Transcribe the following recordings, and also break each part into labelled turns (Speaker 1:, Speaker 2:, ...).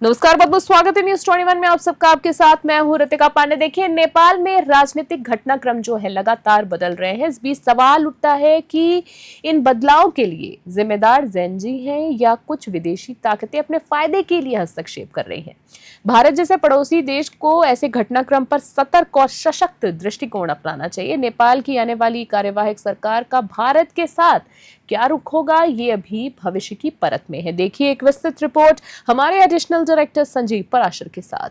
Speaker 1: नमस्कार, बहुत बहुत स्वागत है न्यूज 21 में आप सबका। आपके साथ मैं हूं रितिका पांडे। देखिए, नेपाल में राजनीतिक घटनाक्रम जो है लगातार बदल रहे हैं। इस बीच सवाल उठता है कि इन बदलाव के लिए जिम्मेदार जेनजी हैं या कुछ विदेशी ताकतें अपने फायदे के लिए हस्तक्षेप कर रही हैं। भारत जैसे पड़ोसी देश को ऐसे घटनाक्रम पर सतर्क और सशक्त दृष्टिकोण अपनाना चाहिए। नेपाल की आने वाली कार्यवाहक सरकार का भारत के साथ क्या रुख होगा, ये अभी भविष्य की परत में है। देखिए एक विस्तृत रिपोर्ट हमारे एडिशनल डायरेक्टर संजीव पराशर के साथ।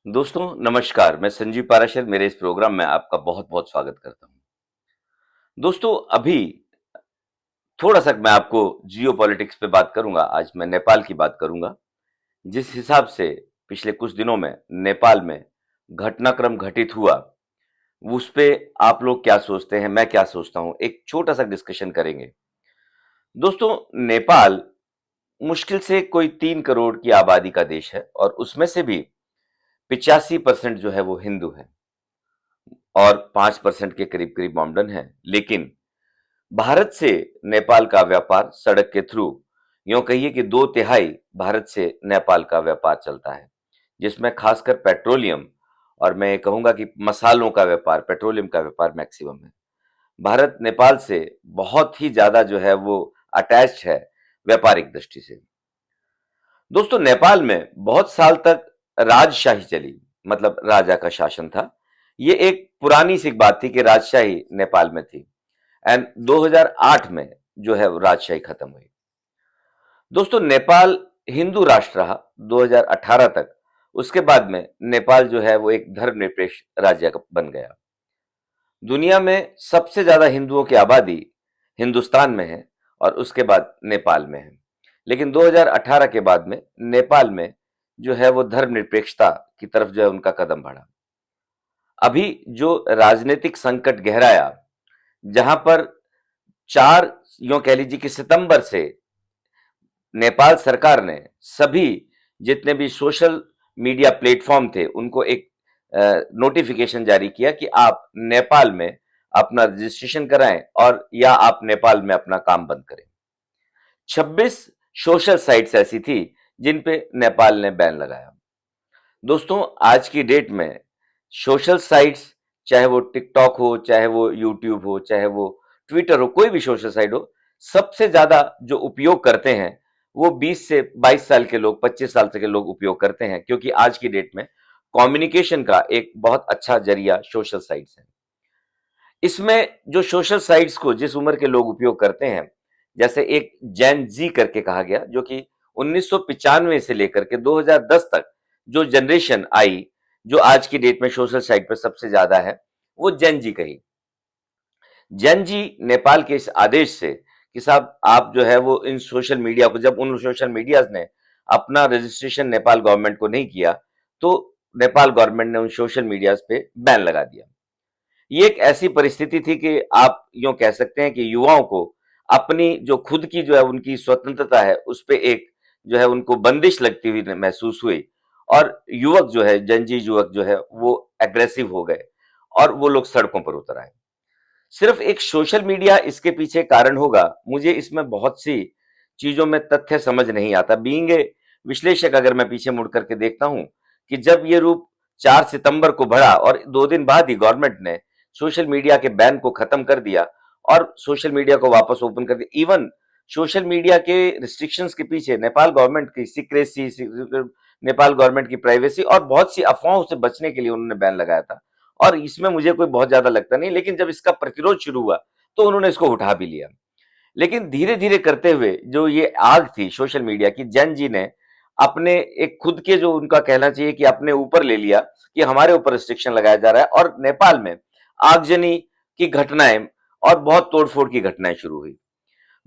Speaker 2: दोस्तों नमस्कार, मैं संजीव पाराशर मेरे इस प्रोग्राम में आपका बहुत बहुत स्वागत करता हूं। दोस्तों अभी थोड़ा सा मैं आपको जियो पॉलिटिक्स पे बात करूंगा। आज मैं नेपाल की बात करूंगा। जिस हिसाब से पिछले कुछ दिनों में नेपाल में घटनाक्रम घटित हुआ, उस पे आप लोग क्या सोचते हैं, मैं क्या सोचता हूं, एक छोटा सा डिस्कशन करेंगे। दोस्तों नेपाल मुश्किल से कोई 3 करोड़ की आबादी का देश है और उसमें से भी 85% जो है वो हिंदू है और 5% के करीब करीब मॉमडन है। लेकिन भारत से नेपाल का व्यापार सड़क के थ्रू, यूं कहिए कि 2/3 भारत से नेपाल का व्यापार चलता है, जिसमें खासकर पेट्रोलियम और मैं कहूंगा कि मसालों का व्यापार, पेट्रोलियम का व्यापार मैक्सिमम है। भारत नेपाल से बहुत ही ज्यादा जो है वो अटैच है व्यापारिक दृष्टि से। दोस्तों नेपाल में बहुत साल तक राजशाही चली, मतलब राजा का शासन था। ये एक पुरानी सी बात थी कि राजशाही नेपाल में थी एंड 2008 में जो है वो राजशाही खत्म हुई। दोस्तों नेपाल हिंदू राष्ट्र रहा 2018 तक। उसके बाद में नेपाल जो है वो एक धर्मनिरपेक्ष राज्य बन गया। दुनिया में सबसे ज्यादा हिंदुओं की आबादी हिंदुस्तान में है और उसके बाद नेपाल में है। लेकिन 2018 के बाद में नेपाल में जो है वो धर्मनिरपेक्षता की तरफ जो है उनका कदम बढ़ा। अभी जो राजनीतिक संकट गहराया, जहां पर 4 यूं कह लीजिए कि सितंबर से नेपाल सरकार ने सभी जितने भी सोशल मीडिया प्लेटफॉर्म थे उनको एक नोटिफिकेशन जारी किया कि आप नेपाल में अपना रजिस्ट्रेशन कराएं और या आप नेपाल में अपना काम बंद करें। 26 सोशल साइट्स ऐसी थी जिन पे नेपाल ने बैन लगाया। दोस्तों आज की डेट में सोशल साइट्स, चाहे वो टिकटॉक हो, चाहे वो यूट्यूब हो, चाहे वो ट्विटर हो, कोई भी सोशल साइट हो, सबसे ज्यादा जो उपयोग करते हैं वो 20 से 22 साल के लोग, 25 साल से के लोग उपयोग करते हैं, क्योंकि आज की डेट में कम्युनिकेशन का एक बहुत अच्छा जरिया सोशल साइट्स है। इसमें जो सोशल साइट्स को जिस उम्र के लोग उपयोग करते हैं, जैसे एक जेन जी करके कहा गया, जो कि 1995 से लेकर के 2010 तक जो जनरेशन आई, जो आज की डेट में सोशल साइट पर सबसे ज्यादा है, वो जेन जी कही। जेन जी नेपाल के इस आदेश से कि साहब आप जो है वो इन सोशल मीडिया को, जब उन सोशल मीडियाज ने अपना रजिस्ट्रेशन नेपाल गवर्नमेंट को नहीं किया, तो नेपाल गवर्नमेंट ने उन सोशल मीडियाज पे बैन लगा दिया। ये एक ऐसी परिस्थिति थी कि आप यूं कह सकते हैं कि युवाओं को अपनी जो खुद की जो है उनकी स्वतंत्रता है उस पे एक जो है उनको बंदिश लगती हुई महसूस हुई और युवक जो है, जनजी युवक जो है वो एग्रेसिव हो गए और वो लोग सड़कों पर उतर आए। सिर्फ एक सोशल मीडिया इसके पीछे कारण होगा, मुझे इसमें बहुत सी चीजों में तथ्य समझ नहीं आता। बीइंग ए विश्लेषक अगर मैं पीछे मुड़ करके देखता हूं कि जब ये रूप 4 सितंबर को बढ़ा और 2 दिन बाद ही गवर्नमेंट ने सोशल मीडिया के बैन को खत्म कर दिया और सोशल मीडिया को वापस ओपन कर दिया। इवन सोशल मीडिया के रिस्ट्रिक्शंस के पीछे नेपाल गवर्नमेंट की सीक्रेसी, नेपाल गवर्नमेंट की प्राइवेसी और बहुत सी अफवाहों से बचने के लिए उन्होंने बैन लगाया था। और इसमें मुझे कोई बहुत ज्यादा लगता नहीं, लेकिन जब इसका प्रतिरोध शुरू हुआ तो उन्होंने इसको उठा भी लिया। लेकिन धीरे धीरे करते हुए जो ये आग थी सोशल मीडिया की, जैन जी ने अपने एक खुद के, जो उनका कहना चाहिए कि अपने ऊपर ले लिया कि हमारे ऊपर रिस्ट्रिक्शन लगाया जा रहा है, और नेपाल में आगजनी की घटनाएं और बहुत तोड़फोड़ की घटनाएं शुरू हुई।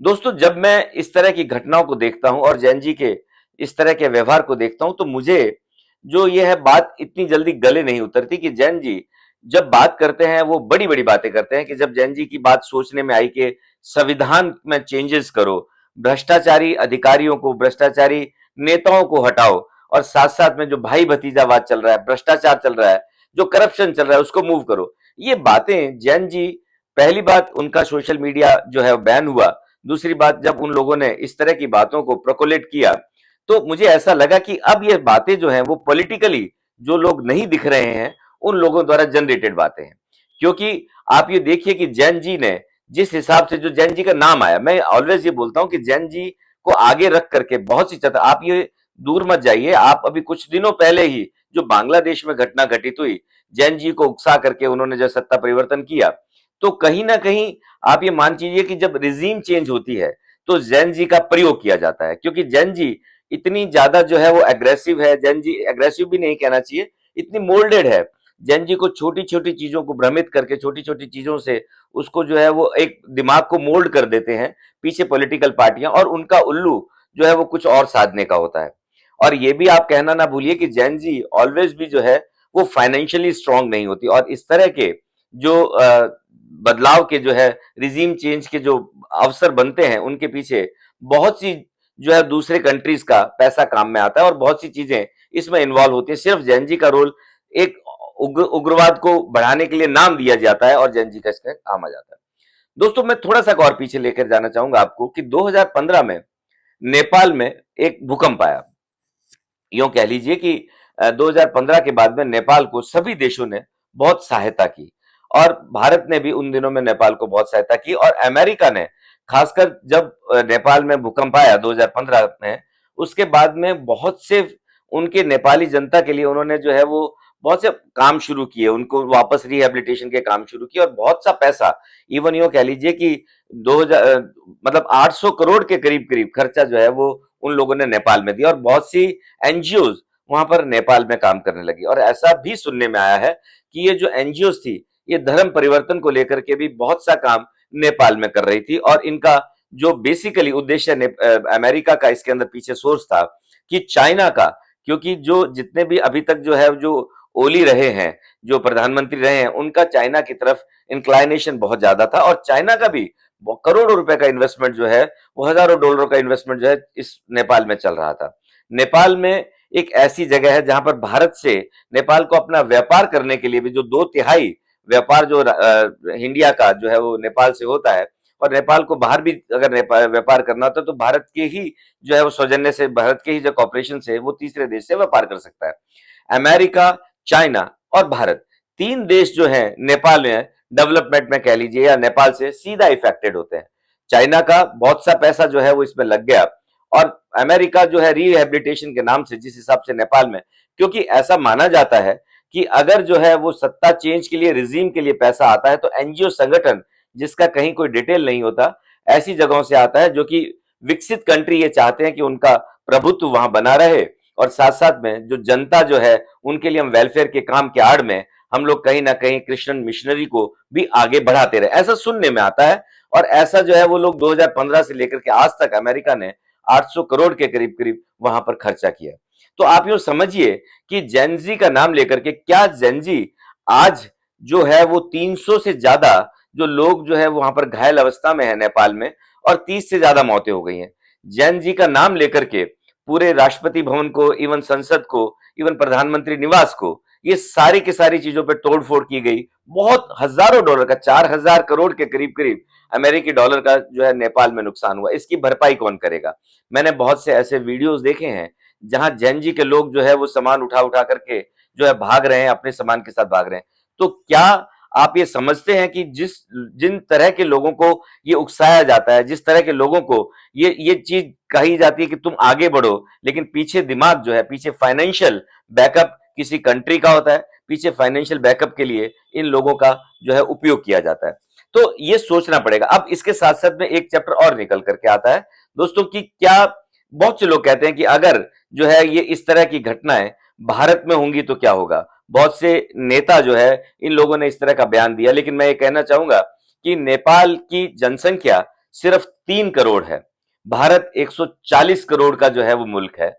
Speaker 2: दोस्तों जब मैं इस तरह की घटनाओं को देखता हूं और जैन जी के इस तरह के व्यवहार को देखता हूं, तो मुझे जो ये है बात इतनी जल्दी गले नहीं उतरती कि जैन जी जब बात करते हैं वो बड़ी बड़ी बातें करते हैं। कि जब जैन जी की बात सोचने में आई कि संविधान में चेंजेस करो, भ्रष्टाचारी अधिकारियों को, भ्रष्टाचारी नेताओं को हटाओ, और साथ साथ में जो भाई भतीजावाद चल रहा है, भ्रष्टाचार चल रहा है, जो करप्शन चल रहा है, उसको मूव करो, ये बातें जैन जी, पहली बात उनका सोशल मीडिया जो है बैन हुआ। दूसरी बात, जब उन लोगों ने इस तरह की बातों को प्रकोलेट किया तो मुझे ऐसा लगा कि अब ये बातें जो हैं वो पॉलिटिकली जो लोग नहीं दिख रहे हैं उन लोगों द्वारा जनरेटेड बातें हैं। क्योंकि आप ये देखिए कि जैन जी ने जिस हिसाब से जो जैन जी का नाम आया, मैं ऑलवेज ये बोलता हूं कि जैन जी को आगे रख करके बहुत सी चर्चा, आप ये दूर मत जाइए, आप अभी कुछ दिनों पहले ही जो बांग्लादेश में घटना घटित हुई, जैन जी को उकसा करके उन्होंने जो सत्ता परिवर्तन किया, तो कहीं ना कहीं आप ये मान लीजिए कि जब रिजीम चेंज होती है तो जैन जी का प्रयोग किया जाता है, क्योंकि जैन जी इतनी ज्यादा जो है वो एग्रेसिव है। जैन जी एग्रेसिव भी नहीं कहना चाहिए, इतनी मोल्डेड है। जैन जी को छोटी छोटी चीजों को भ्रमित करके, छोटी छोटी चीजों से उसको जो है वो एक दिमाग को मोल्ड कर देते हैं पीछे पॉलिटिकल पार्टियां, और उनका उल्लू जो है वो कुछ और साधने का होता है। और ये भी आप कहना ना भूलिए कि जैन जी ऑलवेज भी जो है वो फाइनेंशियली स्ट्रांग नहीं होती, और इस तरह के जो बदलाव के जो है रिजीम चेंज के जो अवसर बनते हैं उनके पीछे बहुत सी जो है दूसरे कंट्रीज का पैसा काम में आता है, और बहुत सी चीजें इसमें इन्वॉल्व होती है। सिर्फ जैन जी का रोल एक उग्रवाद को बढ़ाने के लिए नाम दिया जाता है और जैन जी का इसका काम आ जाता है। दोस्तों, मैं थोड़ा सा और पीछे लेकर जाना चाहूंगा आपको कि 2015 में नेपाल में एक भूकंप आया। यूं कह लीजिए कि 2015 के बाद में नेपाल को सभी देशों ने बहुत सहायता की, और भारत ने भी उन दिनों में नेपाल को बहुत सहायता की, और अमेरिका ने खासकर जब नेपाल में भूकंप आया 2015 में, उसके बाद में बहुत से उनके नेपाली जनता के लिए उन्होंने जो है वो बहुत से काम शुरू किए, उनको वापस रिहेबिलिटेशन के काम शुरू किए, और बहुत सा पैसा, इवन यूं कह लीजिए कि 2000 मतलब 800 करोड़ के करीब करीब खर्चा जो है वो उन लोगों ने नेपाल में दिया, और बहुत सी एनजीओ वहां पर नेपाल में काम करने लगी। और ऐसा भी सुनने में आया है कि ये जो एनजीओ थी ये धर्म परिवर्तन को लेकर के भी बहुत सा काम नेपाल में कर रही थी, और इनका जो बेसिकली उद्देश्य अमेरिका का इसके अंदर पीछे सोर्स था कि चाइना का, क्योंकि जो जितने भी अभी तक जो है जो ओली रहे हैं, जो प्रधानमंत्री रहे हैं, उनका चाइना की तरफ इंक्लाइनेशन बहुत ज्यादा था, और चाइना का भी करोड़ों रुपए का इन्वेस्टमेंट जो है वो हजारों डॉलरों का इन्वेस्टमेंट जो है इस नेपाल में चल रहा था। नेपाल में एक ऐसी जगह है जहां पर भारत से नेपाल को अपना व्यापार करने के लिए भी, जो 2/3 व्यापार जो इंडिया का जो है वो नेपाल से होता है, और नेपाल को बाहर भी अगर व्यापार करना होता है तो भारत के ही जो है वो सौजन्य से, भारत के ही जो कॉपरेशन से वो तीसरे देश से व्यापार कर सकता है। अमेरिका, चाइना और भारत, तीन देश जो है नेपाल में डेवलपमेंट में कह लीजिए या नेपाल से सीधा इफेक्टेड होते हैं। चाइना का बहुत सा पैसा जो है वो इसमें लग गया, और अमेरिका जो है रिहेबिलिटेशन के नाम से जिस हिसाब से नेपाल में, क्योंकि ऐसा माना जाता है कि अगर जो है वो सत्ता चेंज के लिए, रिजीम के लिए पैसा आता है तो एनजीओ संगठन, जिसका कहीं कोई डिटेल नहीं होता, ऐसी जगहों से आता है जो कि विकसित कंट्री ये चाहते हैं कि उनका प्रभुत्व वहां बना रहे, और साथ साथ में जो जनता जो है उनके लिए हम वेलफेयर के काम के आड़ में हम लोग कहीं ना कहीं क्रिश्चियन मिशनरी को भी आगे बढ़ाते रहे, ऐसा सुनने में आता है। और ऐसा जो है वो लोग 2015 से लेकर के आज तक अमेरिका ने 800 करोड़ के करीब करीब वहां पर खर्चा किया। तो आप यूं समझिए कि जेनजी का नाम लेकर के, क्या जेनजी आज जो है वो 300 से ज्यादा जो लोग जो है वहां पर घायल अवस्था में है नेपाल में, और 30 से ज्यादा मौतें हो गई हैं जैन का नाम लेकर के। पूरे राष्ट्रपति भवन को, इवन संसद को, इवन प्रधानमंत्री निवास को, ये सारी की सारी चीजों पर तोड़फोड़ की गई। बहुत हजारों डॉलर का, 4000 करोड़ के करीब करीब अमेरिकी डॉलर का जो है नेपाल में नुकसान हुआ। इसकी भरपाई कौन करेगा? मैंने बहुत से ऐसे वीडियोस देखे हैं जहां जैन जी के लोग जो है वो सामान उठा उठा करके जो है भाग रहे हैं, अपने सामान के साथ भाग रहे हैं। तो क्या आप ये समझते हैं कि जिन तरह के लोगों को ये उकसाया जाता है, जिस तरह के लोगों को ये चीज कही जाती है कि तुम आगे बढ़ो, लेकिन पीछे दिमाग जो है, पीछे फाइनेंशियल बैकअप किसी कंट्री का होता है, पीछे फाइनेंशियल बैकअप के लिए इन लोगों का जो है उपयोग किया जाता है। तो ये सोचना पड़ेगा। अब इसके साथ साथ में एक चैप्टर और निकल करके आता है दोस्तों, कि क्या बहुत से लोग कहते हैं कि अगर जो है ये इस तरह की घटनाएं भारत में होंगी तो क्या होगा। बहुत से नेता जो है इन लोगों ने इस तरह का बयान दिया, लेकिन मैं ये कहना चाहूंगा कि नेपाल की जनसंख्या सिर्फ 3 करोड़ है, भारत 140 करोड़ का जो है वो मुल्क है।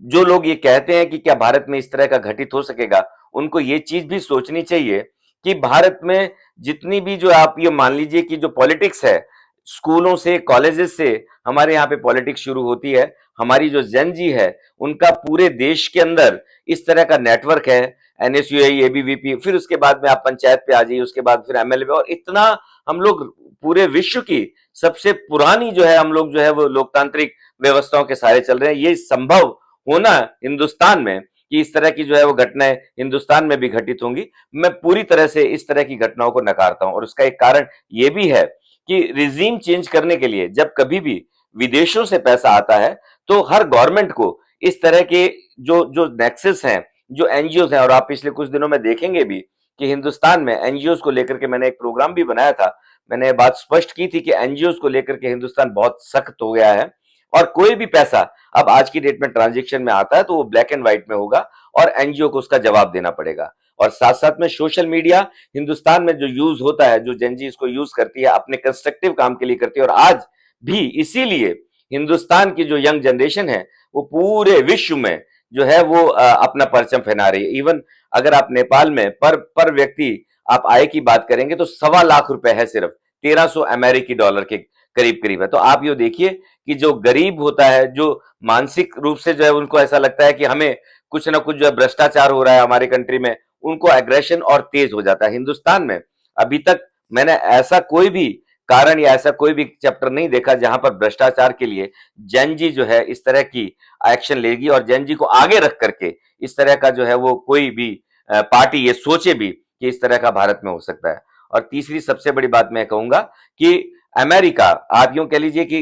Speaker 2: जो लोग ये कहते हैं कि क्या भारत में इस तरह का घटित हो सकेगा, उनको ये चीज भी सोचनी चाहिए कि भारत में जितनी भी जो आप ये मान लीजिए कि जो पॉलिटिक्स है, स्कूलों से, कॉलेजेस से हमारे यहाँ पे पॉलिटिक्स शुरू होती है। हमारी जो जेन जी है उनका पूरे देश के अंदर इस तरह का नेटवर्क है, एनएसयूआई, एबीवीपी, फिर उसके बाद में आप पंचायत पे आ जाइए, उसके बाद फिर एमएलए, और इतना हम लोग पूरे विश्व की सबसे पुरानी जो है हम लोग जो है वो लोकतांत्रिक व्यवस्थाओं के सहारे चल रहे हैं। ये संभव होना हिंदुस्तान में कि इस तरह की जो है वो घटनाएं हिंदुस्तान में भी घटित होंगी, मैं पूरी तरह से इस तरह की घटनाओं को नकारता हूं। और उसका एक कारण ये भी है कि रिजीम चेंज करने के लिए जब कभी भी विदेशों से पैसा आता है तो हर गवर्नमेंट को इस तरह के जो जो नेक्सस हैं, जो एनजीओ हैं, और आप पिछले कुछ दिनों में देखेंगे भी कि हिंदुस्तान में एनजीओ को लेकर के मैंने एक प्रोग्राम भी बनाया था। मैंने बात स्पष्ट की थी कि एनजीओ को लेकर के हिंदुस्तान बहुत सख्त हो गया है और कोई भी पैसा अब आज की डेट में ट्रांजैक्शन में आता है तो वो ब्लैक एंड व्हाइट में होगा और एनजीओ को उसका जवाब देना पड़ेगा। और साथ साथ में सोशल मीडिया हिंदुस्तान में जो यूज होता है, जो जेनजी इसको यूज करती है अपने कंस्ट्रक्टिव काम के लिए करती है, और आज भी इसीलिए हिंदुस्तान की जो यंग जनरेशन है वो पूरे विश्व में जो है वो अपना परचम फहरा रही है। इवन अगर आप नेपाल में पर व्यक्ति आप आय की बात करेंगे तो 1.25 लाख रुपए है, सिर्फ 1300 अमेरिकी डॉलर के करीब करीब है। तो आप ये देखिए कि जो गरीब होता है, जो मानसिक रूप से जो है उनको ऐसा लगता है कि हमें कुछ ना कुछ जो है भ्रष्टाचार हो रहा है हमारी कंट्री में, उनको एग्रेशन और तेज हो जाता है। हिंदुस्तान में अभी तक मैंने ऐसा कोई भी कारण या ऐसा कोई भी चैप्टर नहीं देखा जहां पर भ्रष्टाचार के लिए जैन जी जो है इस तरह की एक्शन लेगी और जैन जी को आगे रख करके इस तरह का जो है वो कोई भी पार्टी ये सोचे भी कि इस तरह का भारत में हो सकता है। और तीसरी सबसे बड़ी बात मैं कहूंगा कि अमेरिका, आप यूं कह लीजिए कि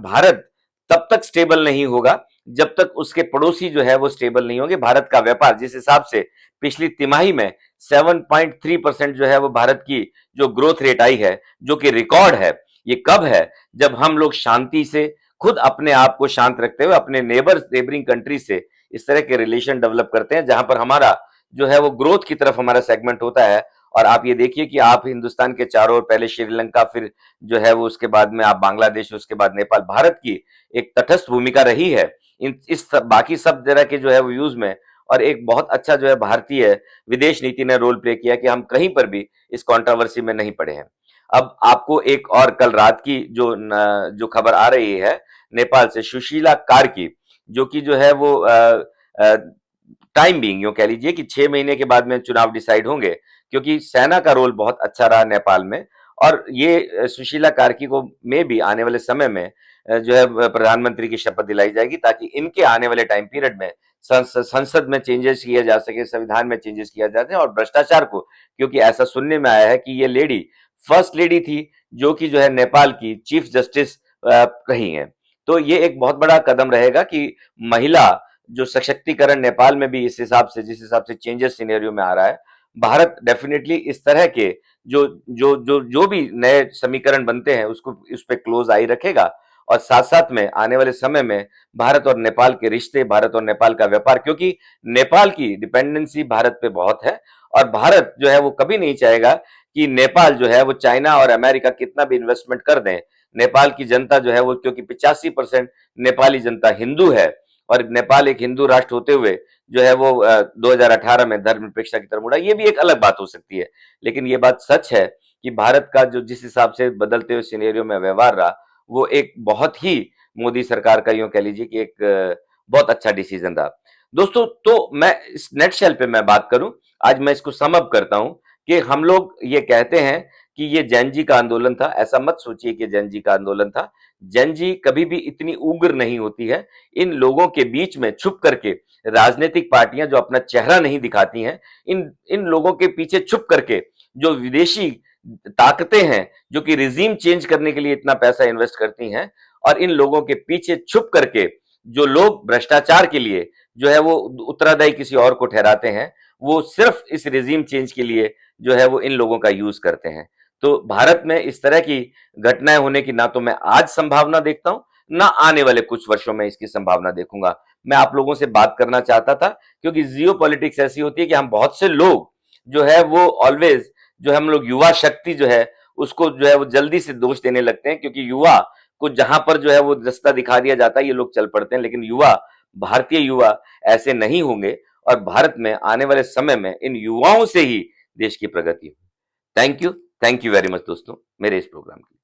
Speaker 2: भारत तब तक स्टेबल नहीं होगा जब तक उसके पड़ोसी जो है वो स्टेबल नहीं होंगे। भारत का व्यापार जिस हिसाब से पिछली तिमाही में 7.3% जो है वो भारत की जो ग्रोथ रेट आई है, जो कि रिकॉर्ड है, ये कब है? जब हम लोग शांति से खुद अपने आप को शांत रखते हुए अपने नेबरिंग कंट्री से इस तरह के रिलेशन डेवलप करते हैं जहां पर हमारा जो है वो ग्रोथ की तरफ हमारा सेगमेंट होता है। और आप ये देखिए कि आप हिंदुस्तान के चारों ओर, पहले श्रीलंका, फिर जो है वो उसके बाद में आप बांग्लादेश, उसके बाद नेपाल, भारत की एक तटस्थ भूमिका रही है इस बाकी सब तरह के जो है वो व्यूज में। और एक बहुत अच्छा जो है भारतीय विदेश नीति ने रोल प्ले किया कि हम कहीं पर भी इस कंट्रोवर्सी में नहीं पड़े हैं। अब आपको एक और कल रात की जो खबर आ रही है नेपाल से, सुशीला कार्की, जो कि जो है वो टाइम बीइंग यूं कह लीजिए कि 6 महीने के बाद में चुनाव डिसाइड होंगे, क्योंकि सेना का रोल बहुत अच्छा रहा नेपाल में। और ये सुशीला कार्की को में भी आने वाले समय में जो है प्रधानमंत्री की शपथ दिलाई जाएगी ताकि इनके आने वाले टाइम पीरियड में संसद में चेंजेस किया जा सके, संविधान में चेंजेस किया जा सके। और भ्रष्टाचार को, क्योंकि ऐसा सुनने में आया है कि ये लेडी फर्स्ट लेडी थी जो कि जो है नेपाल की चीफ जस्टिस रही हैं, तो ये एक बहुत बड़ा कदम रहेगा कि महिला जो सशक्तिकरण नेपाल में भी इस हिसाब से, जिस हिसाब से चेंजेस सिनेरियो में आ रहा है, भारत डेफिनेटली इस तरह के जो भी नए समीकरण बनते हैं उसको उस पे क्लोज आई रखेगा। और साथ साथ में आने वाले समय में भारत और नेपाल के रिश्ते, भारत और नेपाल का व्यापार, क्योंकि नेपाल की डिपेंडेंसी भारत पे बहुत है और भारत जो है वो कभी नहीं चाहेगा कि नेपाल जो है वो चाइना और अमेरिका कितना भी इन्वेस्टमेंट कर दें। नेपाल की जनता जो है वो, क्योंकि 85% नेपाली जनता हिंदू है और नेपाल एक हिंदू राष्ट्र होते हुए जो है वो 2018 में धर्मनिरपेक्षता की तरफ मुड़ा, ये भी एक अलग बात हो सकती है। लेकिन ये बात सच है कि भारत का जो जिस हिसाब से बदलते हुए सिनेरियो में व्यवहार रहा, वो एक बहुत ही मोदी सरकार का यूं कह लीजिए कि एक बहुत अच्छा डिसीजन रहा। दोस्तों, तो मैं इस नेटशेल पे मैं बात करूं, आज मैं इसको सम अप करता हूं कि हम लोग ये कहते हैं कि ये जैन जी का आंदोलन था। ऐसा मत सोचिए कि जैन जी का आंदोलन था। जैन जी कभी भी इतनी उग्र नहीं होती है। इन लोगों के बीच में छुप करके राजनीतिक पार्टियां जो अपना चेहरा नहीं दिखाती हैं, इन इन लोगों के पीछे छुप करके जो विदेशी ताकतें हैं जो कि रिजीम चेंज करने के लिए इतना पैसा इन्वेस्ट करती हैं, और इन लोगों के पीछे छुप करके जो लोग भ्रष्टाचार के लिए जो है वो उत्तरदायी किसी और को ठहराते हैं, वो सिर्फ इस रिजीम चेंज के लिए जो है वो इन लोगों का यूज करते हैं। तो भारत में इस तरह की घटनाएं होने की ना तो मैं आज संभावना देखता हूं, ना आने वाले कुछ वर्षों में इसकी संभावना देखूंगा। मैं आप लोगों से बात करना चाहता था क्योंकि जियो पॉलिटिक्स ऐसी होती है कि हम बहुत से लोग जो है वो ऑलवेज जो हम लोग युवा शक्ति जो है उसको जो है वो जल्दी से दोष देने लगते हैं, क्योंकि युवा को जहां पर जो है वो रास्ता दिखा दिया जाता है ये लोग चल पड़ते हैं। लेकिन युवा, भारतीय युवा ऐसे नहीं होंगे और भारत में आने वाले समय में इन युवाओं से ही देश की प्रगति। थैंक यू वेरी मच दोस्तों मेरे इस प्रोग्राम के लिए।